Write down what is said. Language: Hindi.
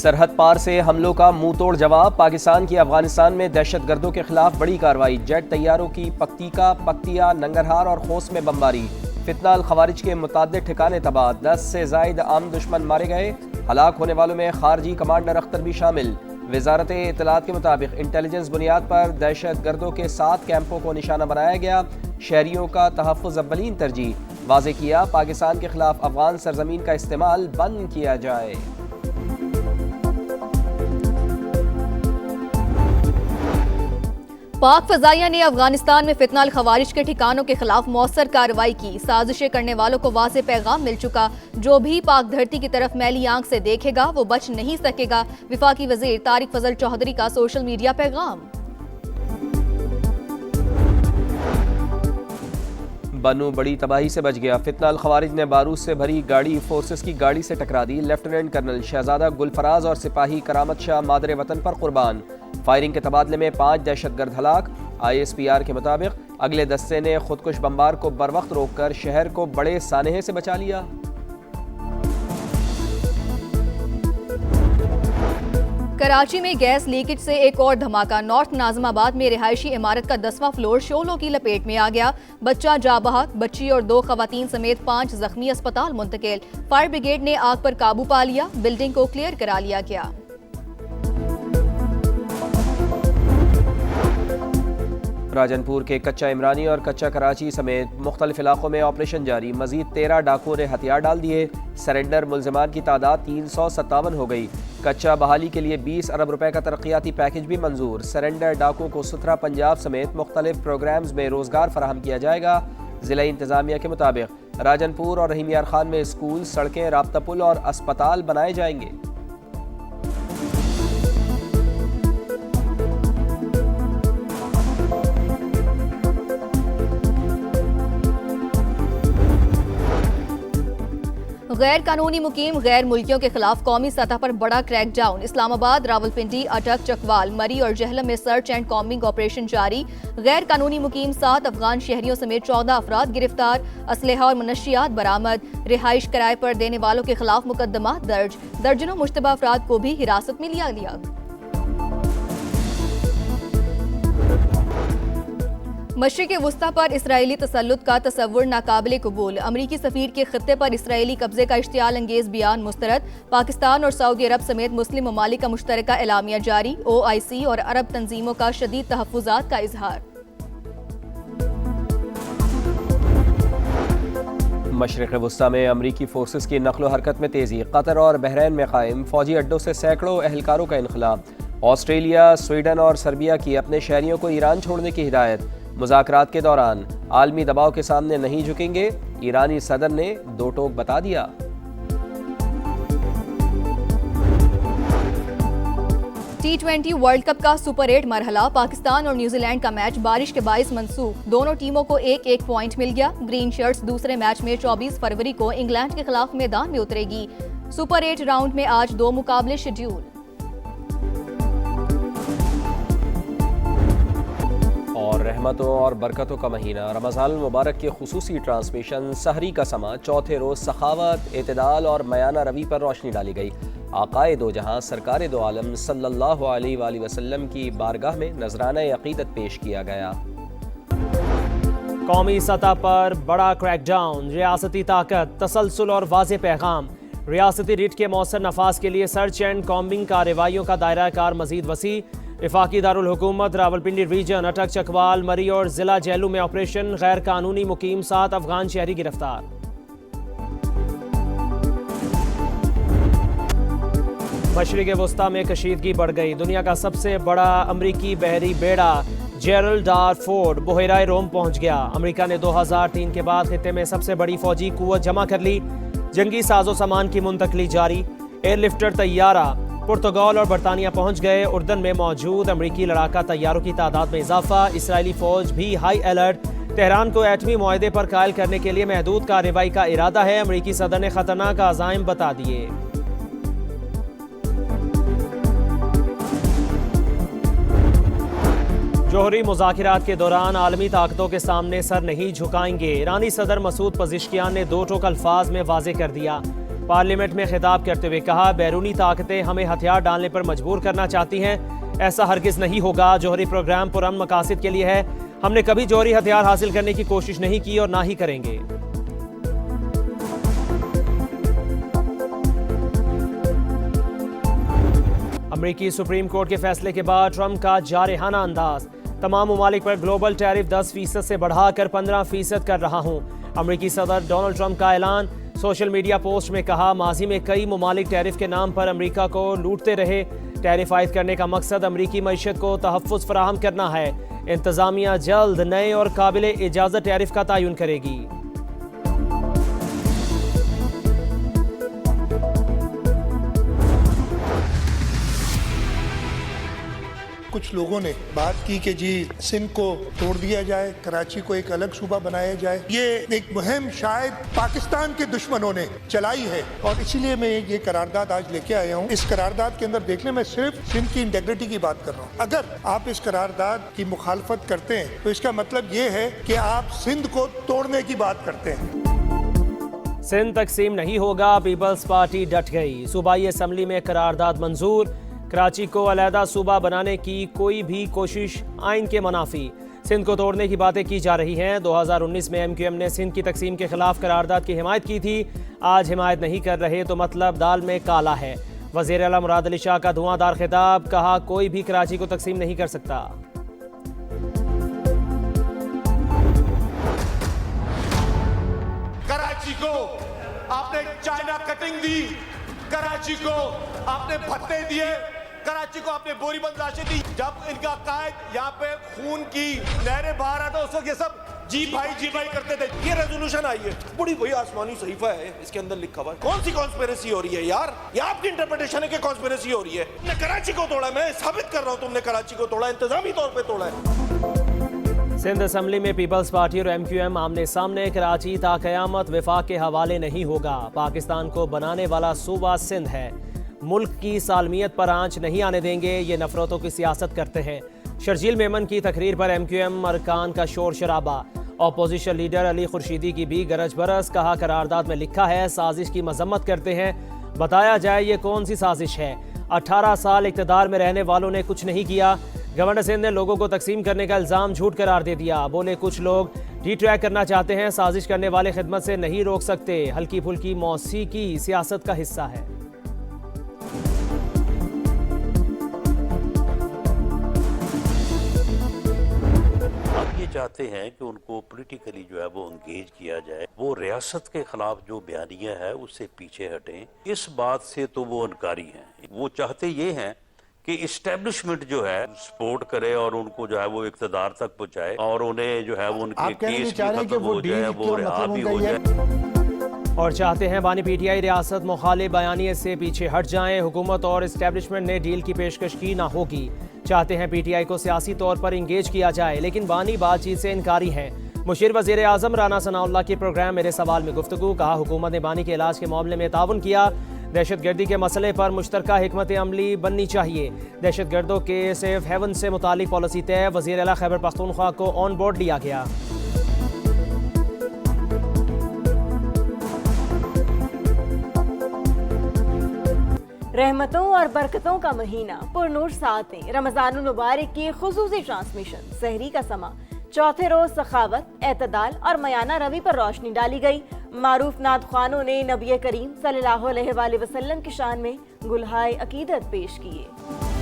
सरहद पार से हमलों का मुंह तोड़ जवाब। पाकिस्तान की अफगानिस्तान में दहशतगर्दों के खिलाफ बड़ी कार्रवाई। जेट तैयारों की पक्तिका, पक्तिया, नंगरहार और खोस में बमबारी। फितना अल खवारिज के मुताद्दिद ठिकाने तबाह। 10 से जायद आम दुश्मन मारे गए। हलाक होने वालों में खारजी कमांडर अख्तर भी शामिल। वजारत इत्तलात के मुताबिक इंटेलिजेंस बुनियाद पर दहशतगर्दों के 7 कैंपों को निशाना बनाया गया। शहरियों का तहफ़्फ़ुज़ अव्वलीन तरजीह। वाज़े किया, पाकिस्तान के खिलाफ अफगान सरजमीन का इस्तेमाल बंद किया जाए। पाक फजाइया ने अफगानिस्तान में फितना अल खवारिज के ठिकानों के खिलाफ मौसर कार्रवाई की। साजिशें करने वालों को वाज़े पैगाम मिल चुका। जो भी पाक धरती की तरफ मैली आंख से देखेगा वो बच नहीं सकेगा। विफाकी वजीर तारिक फजल चौधरी का सोशल मीडिया पैगाम। बनू बड़ी तबाही से बच गया। फितना अल खवारिज ने बारूद से भरी गाड़ी फोर्सेस की गाड़ी से टकरा दी। लेफ्टिनेंट कर्नल शहजादा गुलफराज और सिपाही करामत शाह मादरे वतन पर कुर्बान। फायरिंग के तबादले में 5 दहशतगर्द हलाक। ISPR के मुताबिक अगले दस्ते ने खुदकुश बमबार को बर वक्त रोककर शहर को बड़े सानहे से बचा लिया। कराची में गैस लीकेज से एक और धमाका। नॉर्थ नाज़िमाबाद में रिहायशी इमारत का 10वां फ्लोर शोलों की लपेट में आ गया। बच्चा जाँ बहक, बच्ची और 2 खवातीन समेत 5 जख्मी अस्पताल मुंतकिल। फायर ब्रिगेड ने आग पर काबू पा लिया। बिल्डिंग को क्लियर करा लिया गया। राजनपुर के कच्चा इमरानी और कच्चा कराची समेत मुख्तलिफ इलाकों में ऑपरेशन जारी। मजीद 13 डाकुओं ने हथियार डाल दिए। सरेंडर मुल्जिमान की तादाद 357 हो गई। कच्चा बहाली के लिए 20 अरब रुपए का तरक्याती पैकेज भी मंजूर। सरेंडर डाकुओं को सुथरा पंजाब समेत मुख्तलिफ प्रोग्राम्स में रोजगार फराहम किया जाएगा। जिला इंतजामिया के मुताबिक राजनपुर और रहीम यार खान में स्कूल, सड़कें, राब्ता पुल और अस्पताल बनाए जाएंगे। गैर कानूनी मुकीम गैर मुल्कियों के खिलाफ कौमी सतह पर बड़ा क्रैकडाउन। इस्लामाबाद, रावलपिंडी, अटक, चकवाल, मरी और जहलम में सर्च एंड कॉम्बिंग ऑपरेशन जारी। गैर कानूनी मुकीम 7 अफगान शहरियों समेत 14 अफराद गिरफ्तार। असलहा और मनशियात बरामद। रिहाइश किराए पर देने वालों के खिलाफ मुकदमा दर्ज। दर्जनों मुश्तबा अफराद को भी हिरासत में लिया गया। मशरिक़ वुस्ता पर इसराइली तसल्लुत का तसव्वुर नाकाबिले कबूल। अमरीकी सफ़ीर के खित्ते पर इसराइली कब्जे का इश्तियाल अंगेज बयान मुस्तरद। पाकिस्तान और सऊदी अरब समेत मुस्लिम ममालिक का मुश्तरका एलामिया जारी। OIC और अरब तंजीमों का शदीद तहफ़्फ़ुज़ात का इजहार। मशरिक़ वुस्ता में अमरीकी फोर्सेस की नक़्ल हरकत में तेज़ी। कतर और बहरैन में कायम फौजी अड्डों से सैकड़ों एहलकारों का इनखला। ऑस्ट्रेलिया, स्वीडन और सर्बिया की अपने शहरियों को ईरान छोड़ने की हिदायत। मुज़ाकरात के दौरान आलमी दबाव के सामने नहीं झुकेंगे, ईरानी सदर ने 2 टोक बता दिया। T20 वर्ल्ड कप का सुपर 8 मरहला। पाकिस्तान और न्यूजीलैंड का मैच बारिश के बाइस मनसूख। दोनों टीमों को 1-1 पॉइंट मिल गया। ग्रीन शर्ट्स दूसरे मैच में 24 फरवरी को इंग्लैंड के खिलाफ मैदान में उतरेगी। सुपर 8 राउंड में आज 2 मुकाबले शेड्यूल। और रहमतों और बरकतों का महीना रमज़ान मुबारक के खुसूसी ट्रांसमिशन सहरी का समा चौथे रोज़ सखावत, एतदाल और मयाना रवी पर रोशनी डाली गई। आकाए दो जहां सरकार दो आलम सल्लल्लाहु अलैहि वसल्लम की बारगाह में नजराना अक़ीदत पेश किया गया। कौमी सतह पर बड़ा क्रैकडाउन। रियासती ताकत, तसलसल और वाज़े पैगाम। रियासती रिट के मौसर नफाज के लिए सर्च एंड कॉम्बिंग कार्रवाइयों का दायरा कार मजीद वसी। वफाकी दारुल हुकूमत रावलपिंडी रीजन, अटक, चकवाल, मरी और जिला जेलू में ऑपरेशन। गैर कानूनी मुकीम 7 अफगान शहरी गिरफ्तार। मशरिक़ वुस्ता में कशीदगी बढ़ गई। दुनिया का सबसे बड़ा अमरीकी बहरी बेड़ा जेरल्ड आर फोर्ड बहरा रोम पहुंच गया। अमरीका ने 2003 के बाद खित्ते में सबसे बड़ी फौजी कुव्वत जमा कर ली। जंगी साजो सामान की मुंतकली जारी। एयरलिफ्टर तैयारा पुर्तगाल और बरतानिया पहुंच गए। उर्दन में मौजूद अमरीकी लड़ाका तैयारों की तादाद में इजाफा। इसराइली फौज भी हाई अलर्ट। तेहरान को एटमी मुआहदे पर कायल करने के लिए महदूद कार्रवाई का इरादा है। अमरीकी सदर ने खतरनाक अज़ाइम बता दिए। जौहरी मुज़ाकिरात के दौरान आलमी ताकतों के सामने सर नहीं झुकाएंगे। ईरानी सदर मसूद पज़िश्कियान ने 2 टोक अल्फाज में वाज़े कर दिया। पार्लियामेंट में खिताब करते हुए कहा, बैरूनी ताकतें हमें हथियार डालने पर मजबूर करना चाहती हैं। ऐसा हरगिज नहीं होगा। जौहरी प्रोग्राम पुरअमन मकासद के लिए है। हमने कभी जौहरी हथियार हासिल करने की कोशिश नहीं की और ना ही करेंगे। अमेरिकी सुप्रीम कोर्ट के फैसले के बाद ट्रंप का जारहाना अंदाज। तमाम ममालिक पर ग्लोबल टैरिफ 10% से बढ़ाकर 15% कर रहा हूं। अमेरिकी सदर डोनाल्ड ट्रंप का ऐलान। सोशल मीडिया पोस्ट में कहा, माजी में कई ममालिक टैरिफ के नाम पर अमेरिका को लूटते रहे। टैरिफ आयद करने का मकसद अमेरिकी मईशत को तहफ़्फ़ुज़ फराहम करना है। इंतज़ामिया जल्द नए और काबिल इजाज़त टैरिफ का तयन करेगी। कुछ लोगों ने बात की कि जी सिंध को तोड़ दिया जाए, कराची को एक अलग सूबा बनाया जाए। ये एक मुहिम शायद पाकिस्तान के दुश्मनों ने चलाई है और इसीलिए मैं ये करारदाद आज लेके आया हूँ। इस करारदाद के अंदर देखने में सिर्फ सिंध की इंटेग्रिटी की बात कर रहा हूँ। अगर आप इस करारदाद की मुखालफत करते हैं तो इसका मतलब ये है कि आप सिंध को तोड़ने की बात करते हैं। सिंध तकसीम नहीं होगा, पीपल्स पार्टी डट गई। सूबाई असम्बली में करारदाद मंजूर। कराची को अलहदा सूबा बनाने की कोई भी कोशिश आइन के मुनाफी। सिंध को तोड़ने की बातें की जा रही हैं। 2019 में MQM ने सिंध की तकसीम के खिलाफ करारदाद की हिमायत की थी। आज हिमायत नहीं कर रहे तो मतलब दाल में काला है। वज़ीर आला मुराद अली शाह का धुआंधार खिताब। कहा, कोई भी कराची को तकसीम नहीं कर सकता। कराची को आपने चाइना कटिंग दी, कराची को आपने भत्ते दिए, कराची को आपने बोरीबंद लाशें दी। जब इनका कायद यहाँ पे खून की लहरें बाहर आता उस वक्त ये सब जी भाई करते थे। ये रेजोल्यूशन आई है, बड़ी वही आसमानी सहीफा है, इसके अंदर लिखा हुआ है। कौन सी कॉन्स्पिरेसी हो रही है यार? ये आपकी इंटरप्रिटेशन है कि कॉन्स्पिरेसी हो रही है। तुमने कराची को तोड़ा, मैं साबित कर रहा हूँ तुमने कराची को तोड़ा, इंतजामी तौर पर तोड़ा है। सिंध असम्बली में पीपल्स पार्टी और MQM आमने सामने। कराची ता क़यामत वफाक के हवाले नहीं होगा। पाकिस्तान को बनाने वाला सूबा सिंध है। मुल्क की सालमियत पर आंच नहीं आने देंगे। ये नफरतों की सियासत करते हैं। शर्जील मेमन की तकरीर पर MQM अरकान का शोर शराबा। अपोजिशन लीडर अली खुर्शीदी की भी गरज बरस। कहा, करारदाद में लिखा है साजिश की मजम्मत करते हैं। बताया जाए ये कौन सी साजिश है। 18 साल इक़्तिदार में रहने वालों ने कुछ नहीं किया। गवर्नर सिंध ने लोगों को तकसीम करने का इल्ज़ाम झूठ करार दे दिया। बोले, कुछ लोग डिट्रैक करना चाहते हैं। साजिश करने वाले खिदमत से नहीं रोक सकते। हल्की फुल्की मौसीकी सियासत का हिस्सा है। चाहते हैं कि उनको पॉलिटिकली जो है वो एंगेज किया जाए। वो रियासत के खिलाफ जो बयानियां है उससे पीछे हटें। इस बात से तो वो इनकारी हैं। वो चाहते ये हैं कि इस्टेब्लिशमेंट जो है सपोर्ट करे और उनको जो है वो इक़्तिदार तक पहुंचाए और उन्हें जो है वो उनके केस भी खत्म हो जाए, वो रिहा भी हो जाए। और चाहते हैं बानी PTI रियासत मुखालिफ बयानिए से पीछे हट जाएं। हुकूमत और इस्टेब्लिशमेंट ने डील की पेशकश की ना होगी। चाहते हैं PTI को सियासी तौर पर इंगेज किया जाए, लेकिन बानी बातचीत से इनकारी हैं। मुशीर वज़ीर आज़म राना सनाउल्लाह की प्रोग्राम मेरे सवाल में गुफ्तगू। कहा, हुकूमत ने बानी के इलाज के मामले में ताउन किया। दहशतगर्दी के मसले पर मुश्तरका हिकमत अमली बननी चाहिए। दहशतगर्दों के सेफ हेवन से मुतालिक पॉलिसी तय। वज़ीर आला खैबर पख्तूनख्वा को ऑन बोर्ड लिया गया। रहमतों और बरकतों का महीना, पुरनूर सातें, रमज़ानुल मुबारक की खुसूसी ट्रांसमिशन, सहरी का समा, चौथे रोज सखावत, एतदाल और मयाना रवि पर रोशनी डाली गई। मारूफ नात ख्वानों ने नबी करीम सल्लल्लाहु अलैहि वसल्लम की शान में गुलहाए अकीदत पेश किए।